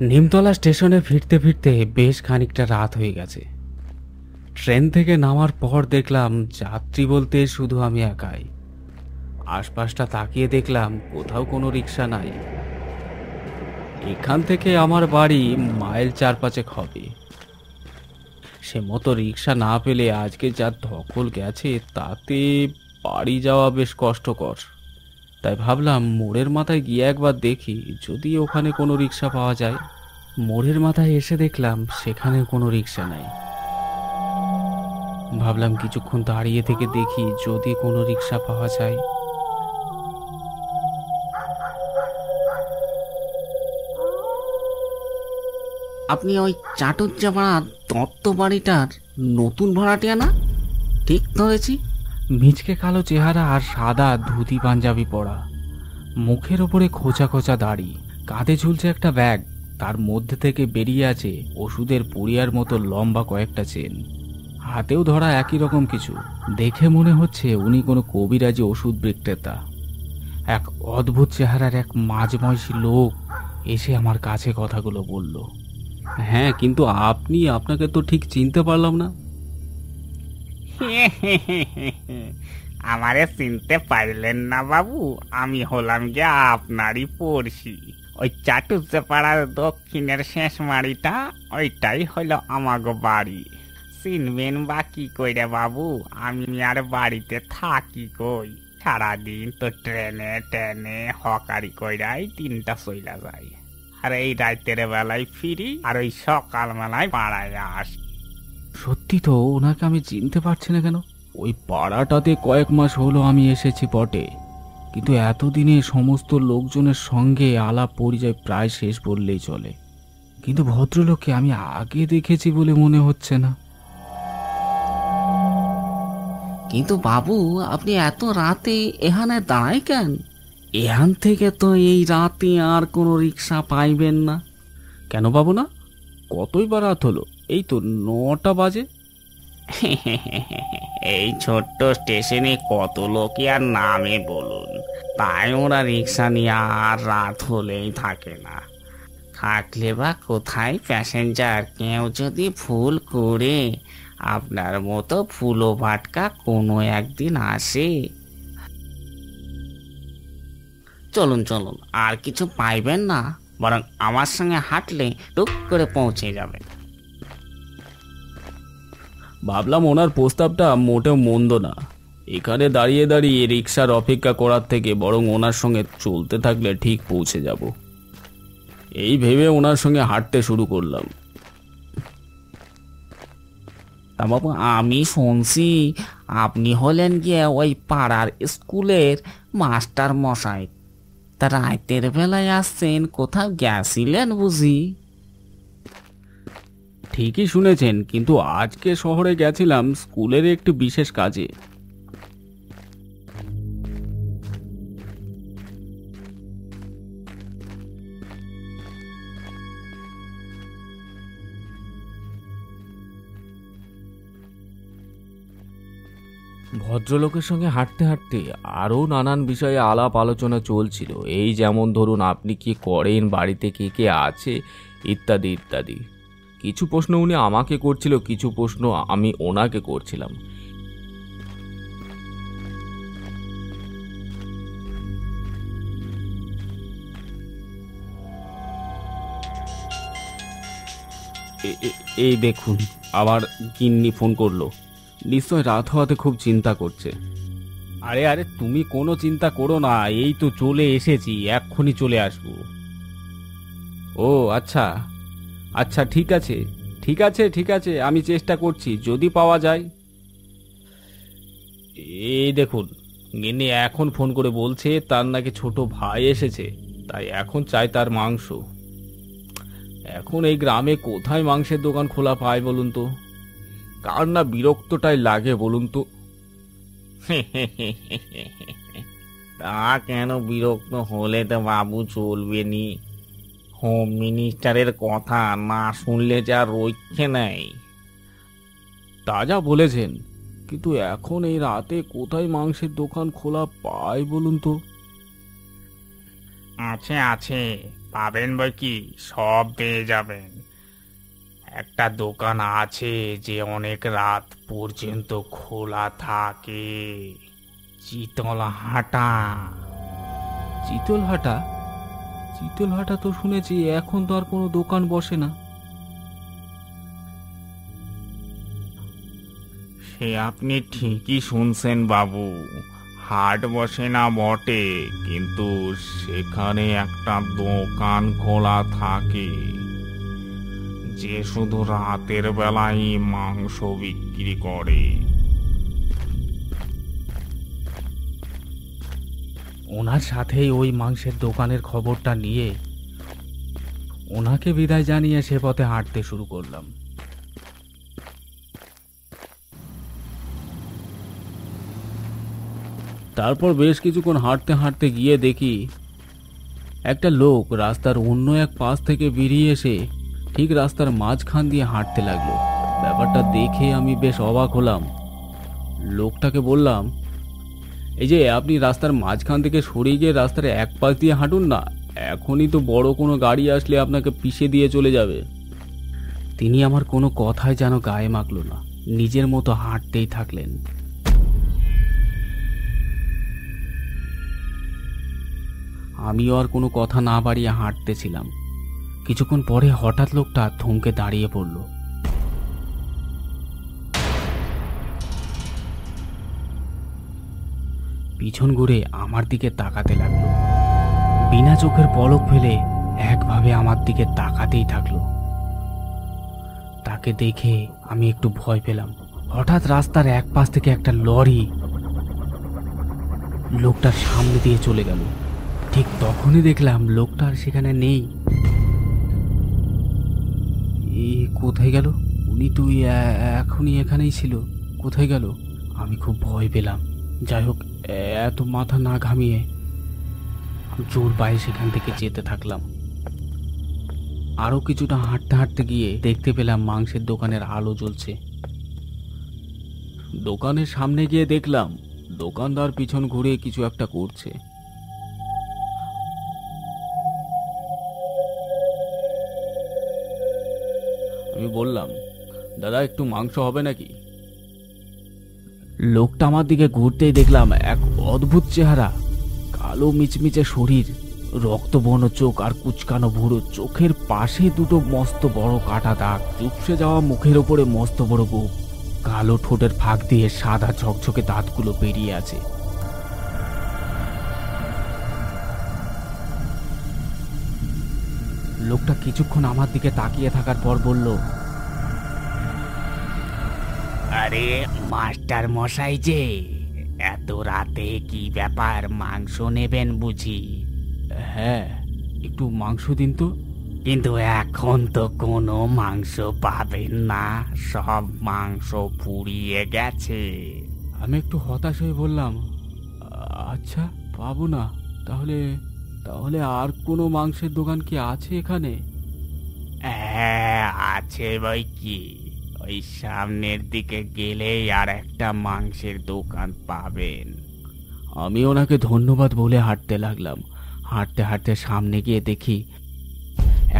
নিমতলা স্টেশনে ফিরতে ফিরতে বেশ খানিকটা রাত হয়ে গেছে। ট্রেন থেকে নামার পর দেখলাম যাত্রী বলতে শুধু আমি একাই। আশপাশটা তাকিয়ে দেখলাম কোথাও কোনো রিক্সা নাই। এখান থেকে আমার বাড়ি মাইল 4-5 হবে। সে মতো রিক্সা না পেলে আজকে যা ধকল গেছে তাতে বাড়ি যাওয়া বেশ কষ্টকর। তাই ভাবলাম মোড়ের মাথায় গিয়ে একবার দেখি যদি ওখানে কোনো রিক্সা পাওয়া যায়। মোড়ের মাথায় এসে দেখলাম সেখানে কোনো রিক্সা নাই। ভাবলাম কিছুক্ষণ দাঁড়িয়ে থেকে দেখি যদি কোনো রিক্সা পাওয়া যায়। আপনি ওই চাটুজ্জাপাড়া দত্ত বাড়িটার নতুন ভাড়াটিয়া না? ঠিক ধরেছি? মিচকে কালো চেহারা আর সাদা ধুতি পাঞ্জাবি পরা, মুখের ওপরে খোঁচা খোঁচা দাড়ি, কাঁধে ঝুলছে একটা ব্যাগ, তার মধ্যে থেকে বেরিয়ে আছে ওষুধের পুড়িয়ার মতো লম্বা কয়েকটা চেন। হাতেও ধরা একই রকম কিছু। দেখে মনে হচ্ছে উনি কোনো কবিরাজি ওষুধ বিক্রেতা। এক অদ্ভুত চেহারার এক মাঝবয়সী লোক এসে আমার কাছে কথাগুলো বলল। হ্যাঁ, কিন্তু আপনাকে তো ঠিক চিনতে পারলাম না। আমারে চিনতে পারলেন না বাবু? আমি হলাম গিয়ে আপনারই পড়শি। ওই চাটুজ্জাপাড়ার দক্ষিণের শেষ মাড়িটা, ওইটাই হলো আমাগো বাড়ি। চিনবেন বা কি কইরে বাবু? আমি আর বাড়িতে থাকি কই? সারাদিন তো ট্রেনে টেনে হকারি কইরাই দিনটা চইলা যায়। আর এই রাতের বেলায় ফিরি, আর ওই সকাল বেলায় পাড়ায় আসি। সত্যি তো ওনাকে আমি চিনতে পারছি না কেন? ওই পাড়াটাতে কয়েক মাস হলো আমি এসেছি বটে, কিন্তু এতদিনে সমস্ত লোকজনের সঙ্গে আলাপ পরিচয় প্রায় শেষ বললেই চলে। কিন্তু ভদ্রলোককে আমি আগে দেখেছি বলে মনে হচ্ছে না। কিন্তু বাবু, আপনি এত রাতে এখানে দাঁড়ায় কেন? এখান থেকে তো এই রাতে আর কোনো রিক্সা পাইবেন না। কেন পাবো না? কতই বা রাত হলো? এই তো 9টা বাজে। এই ছোট্ট স্টেশনে কত লোকই আর নামে বলুন, তাই ওরা রিক্সা নিয়ে আর রাত হলেই থাকে না। থাকলে বা কোথায় প্যাসেঞ্জার কেউ যদি ভুল করে আপনার মতো ফুলো ভাটকা কোনো একদিন আসে। চলুন চলুন, আর কিছু পাইবেন না, বরং আমার সঙ্গে হাঁটলে টুক করে পৌঁছে যাবেন। ভাবলাম ওনার প্রস্তাবটা মোটেও মন্দ না। এখানে দাঁড়িয়ে দাঁড়িয়ে রিক্সার অপেক্ষা করার থেকে বরং ওনার সঙ্গে চলতে থাকলে ঠিক পৌঁছে যাব, এই ভেবে ওনার সঙ্গে হাঁটতে শুরু করলাম। তা বাবু, আমি শুনছি আপনি হলেন গিয়ে ওই পাড়ার স্কুলের মাস্টার মশাই। তা রাতের বেলায় আসছেন, কোথাও গেছিলেন বুঝি? ঠিকই শুনেছেন, কিন্তু আজকে শহরে গেছিলাম স্কুলের একটি বিশেষ কাজে। ভদ্রলোকের সঙ্গে হাঁটতে হাঁটতে আরও নানান বিষয়ে আলাপ আলোচনা চলছিল। এই যেমন ধরুন, আপনি কি করেন, বাড়িতে কে কে আছে, ইত্যাদি ইত্যাদি। কিছু প্রশ্ন উনি আমাকে করছিল, কিছু প্রশ্ন আমি ওনাকে করছিলাম। এই দেখুন, আবার গিন্নি ফোন করলো। নিশ্চয় রাত হওয়াতে খুব চিন্তা করছে। আরে আরে, তুমি কোনো চিন্তা করো না, এই তো চলে এসেছি, এক্ষুনি চলে আসবো। ও আচ্ছা আচ্ছা, ঠিক আছে ঠিক আছে ঠিক আছে, আমি চেষ্টা করছি যদি পাওয়া যায়। এই দেখুন, গিন্নি এখন ফোন করে বলছে তার নাকি ছোট ভাই এসেছে, তাই এখন চাই তার মাংস। এখন এই গ্রামে কোথায় মাংসের দোকান খোলা পায় বলুন তো? কার না বিরক্তটাই লাগে বলুন তো? তা কেন বিরক্ত হলে তো বাবু চলবে নি? হোম মিনিস্টারের কথা না শুনলে যা রক্ষে নেই। তা যা বলেছেন, কিন্তু এখন এই রাতে কোথায় মাংসের দোকান খোলা পায় বলুন তো? আছে আছে, পাবেন বই কি, সব পেয়ে যাবেন। একটা দোকান আছে যে অনেক রাত পর্যন্ত খোলা থাকে, চিতলহাটা। চিতলহাটা? চিতলহাটা তো শুনেছি, এখন তো আর কোনো দোকান বসে না। সে আপনি ঠিকই শুনছেন বাবু, হাট বসে না বটে, কিন্তু সেখানে একটা দোকান খোলা থাকে যে শুধু রাতের বেলায় মাংস বিক্রি করে। ওনার সাথেই ওই মাংসের দোকানের খবরটা নিয়ে ওনাকে বিদায় জানিয়ে সে পথে হাঁটতে শুরু করলাম। তারপর বেশ কিছুক্ষণ হাঁটতে হাঁটতে গিয়ে দেখি একটা লোক রাস্তার অন্য এক পাশ থেকে বেরিয়ে এসে ঠিক রাস্তার মাঝখান দিয়ে হাঁটতে লাগলো। ব্যাপারটা দেখে আমি বেশ অবাক হলাম। লোকটাকে বললাম, এই যে আপনি রাস্তার মাঝখান থেকে সরে গিয়ে রাস্তার এক পাশ দিয়ে হাঁটুন না, এখনই তো বড় কোনো গাড়ি আসলে আপনাকে পিষে দিয়ে চলে যাবে। তিনি আমার কোনো কথাই যেন গায়ে মাখলো না, নিজের মতো হাঁটতেই থাকলেন। আমিও আর কোনো কথা না বাড়িয়ে হাঁটতেছিলাম। কিছুক্ষণ পরে হঠাৎ লোকটা থমকে দাঁড়িয়ে পড়ল। পিছন ঘুরে আমার দিকে তাকাতে লাগলো। বিনা চোখের পলক ফেলে একভাবে আমার দিকে তাকাতেই থাকলো। তাকে দেখে আমি একটু ভয় পেলাম। হঠাৎ রাস্তার এক পাশ থেকে একটা লরি লোকটার সামনে দিয়ে চলে গেল। ঠিক তখনই দেখলাম লোকটা আর সেখানে নেই। কোথায় গেল? উনি তো এখনই এখানেই ছিল, কোথায় গেল? আমি খুব ভয় পেলাম। যাই হোক, এত মাথা না ঘামিয়ে জোর পায়ে সেখান থেকে যেতে থাকলাম। আরো কিছুটা হাঁটতে হাঁটতে গিয়ে দেখতে পেলাম মাংসের দোকানের আলো জ্বলছে। দোকানের সামনে গিয়ে দেখলাম দোকানদার পিছন ঘুরে কিছু একটা করছে। আমি বললাম, দাদা একটু মাংস হবে নাকি? লোকটা আমার দিকে ঘুরতেই দেখলাম এক অদ্ভুত চেহারা, কালো মিচমিচে শরীর, রক্তবর্ণ চোখ আর কুচকানো ভুরু, চোখের পাশে দুটো মস্ত বড় কাটা দাগ, চুপসে যাওয়া মুখের ওপরে মস্ত বড় গোঁফ, কালো ঠোঁটের ফাঁক দিয়ে সাদা ঝকঝকে দাঁতগুলো বেরিয়ে আছে। লোকটা কিছুক্ষণ আমার দিকে তাকিয়ে থাকার পর বলল, আরে মাস্টার মশাই যে, এত রাতে কি ব্যাপার, মাংস নেবেন বুঝি? হ্যাঁ, একটু মাংস দিন তো। কিন্তু এখন তো কোনো মাংস পাবেন না, সব মাংস পুড়িয়ে গেছে। আমি একটু হতাশ হয়ে বললাম, আচ্ছা পাবো না, তাহলে তাহলে আর কোনো মাংসের দোকান কি আছে এখানে? হ্যাঁ আছে বই কি, ওই সামনের দিকে গেলেই আর একটা মাংসের দোকান পাবেন। আমি ওনাকে ধন্যবাদ বলে হাঁটতে লাগলাম। হাঁটতে হাঁটতে সামনে গিয়ে দেখি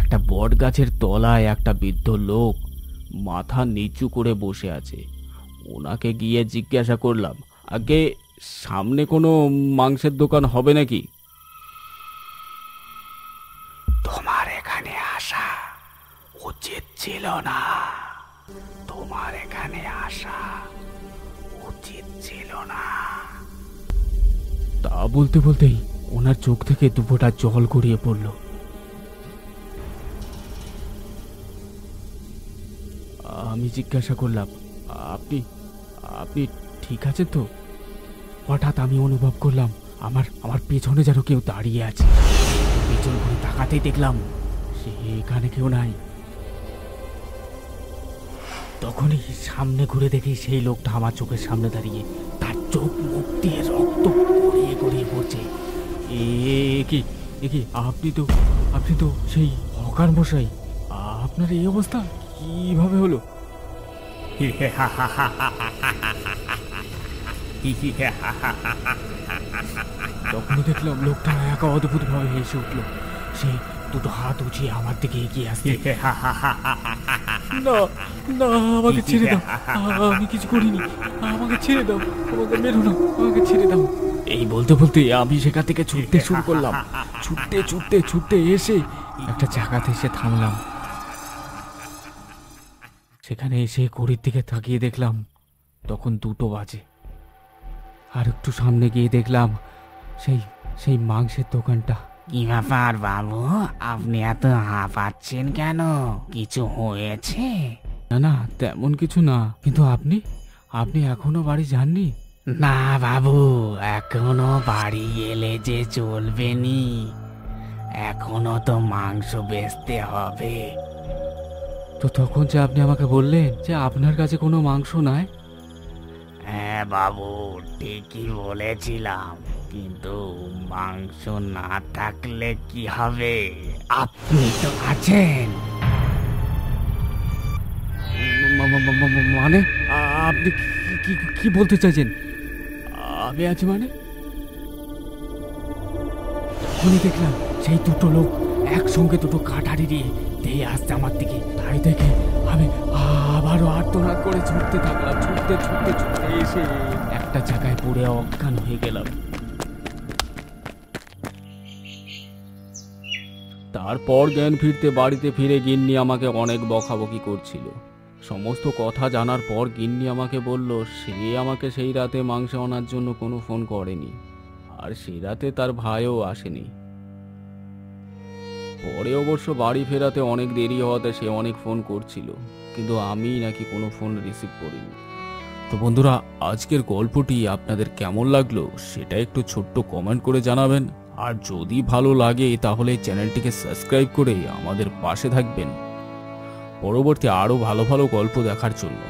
একটা বট গাছের তলায় একটা বৃদ্ধ লোক মাথা নিচু করে বসে আছে। ওনাকে গিয়ে জিজ্ঞাসা করলাম, আগে সামনে কোনো মাংসের দোকান হবে নাকি? তোমার এখানে আসা উচিত ছিল না, তোমার এখানে আসা উচিত ছিল না। তা বলতে বলতেই ওনার চোখ থেকে দুফোঁটা জল গড়িয়ে পড়ল। আমি জিজ্ঞাসা করলাম, আপনি আপনি ঠিক আছেন তো? হঠাৎ আমি অনুভব করলাম আমার আমার পেছনে যেন কেউ দাঁড়িয়ে আছে। পেছন ঘুরে তাকাতেই দেখলাম সেখানে কেউ নাই। তখনই সামনে ঘুরে দেখি সেই লোকটা আমার চোখের সামনে দাঁড়িয়ে, তার চোখ মুখ দিয়ে রক্ত গড়িয়ে গড়িয়ে পড়ছে। এ কি আপনি তো সেই হকার মশাই, আপনার এই অবস্থা কিভাবে হলো? তখনই দেখলাম লোকটা এক অদ্ভুত ভাবে হেসে উঠলো। সে দুটো হাত উঁচিয়ে আমার দিকে এগিয়ে আসছে। না না, আমাকে ছেড়ে দাও, আমি কিছু করিনি, আমাকে ছেড়ে দাও, আমাকে মেরো না, আমাকে ছেড়ে দাও। এই বলতে বলতে আমি সেখান থেকে ছুটতে শুরু করলাম। ছুটতে ছুটতে ছুটতে এসে একটা জায়গাতে এসে থামলাম। সেখানে এসে ঘড়ির দিকে তাকিয়ে দেখলাম তখন 2টো বাজে। আর একটু সামনে গিয়ে দেখলাম সেই সেই মাংসের দোকানটা। কি ব্যাপার বাবু, আপনি এত হাঁপাচ্ছেন কেন? কিছু হয়েছে? না না, তেমন কিছু না, কিন্তু আপনি আপনি এখনো বাড়ি যাননি? না বাবু, এখনো বাড়ি এলে যে চলবে নি, এখনো তো মাংস বেচতে হবে। তো তখন যে আপনি আমাকে বললেন যে আপনার কাছে কোনো মাংস নাই। হ্যাঁ বাবু, ঠিকই বলেছিলাম, কিন্তু মাংস না থাকলে কি হবে? আপনি তো আছেন। মানে আপনি কি কি বলতে চাইছেন? আমি আছি মানে? তখনই দেখলাম সেই 2টো লোক একসঙ্গে 2টো কাঠারি দিয়ে ধেয়ে আসছে আমার দিকে। তাই দেখে আমি আবারও আর্তনাদ করে ছুটতে থাকলাম। ছুটতে ছুটতে ছুটতে এসে একটা জায়গায় পড়ে অজ্ঞান হয়ে গেলাম। তারপর জ্ঞান ফিরতে বাড়িতে ফিরে গিন্নি আমাকে অনেক বকাবকি করছিল। সমস্ত কথা জানার পর গিন্নি আমাকে বলল সে আমাকে সেই রাতে মাংস আনার জন্য কোনো ফোন করেনি, আর সেই রাতে তার ভাইও আসেনি। পরে অবশ্য বাড়ি ফেরাতে অনেক দেরি হওয়াতে সে অনেক ফোন করছিল, কিন্তু আমি নাকি কোনো ফোন রিসিভ করিনি। তো বন্ধুরা, আজকের গল্পটি আপনাদের কেমন লাগলো সেটা একটু ছোট্ট কমেন্ট করে জানাবেন। আর যদি ভালো লাগে তাহলে চ্যানেলটিকে সাবস্ক্রাইব করে আমাদের পাশে থাকবেন পরবর্তী আরও ভালো ভালো গল্প দেখার জন্য।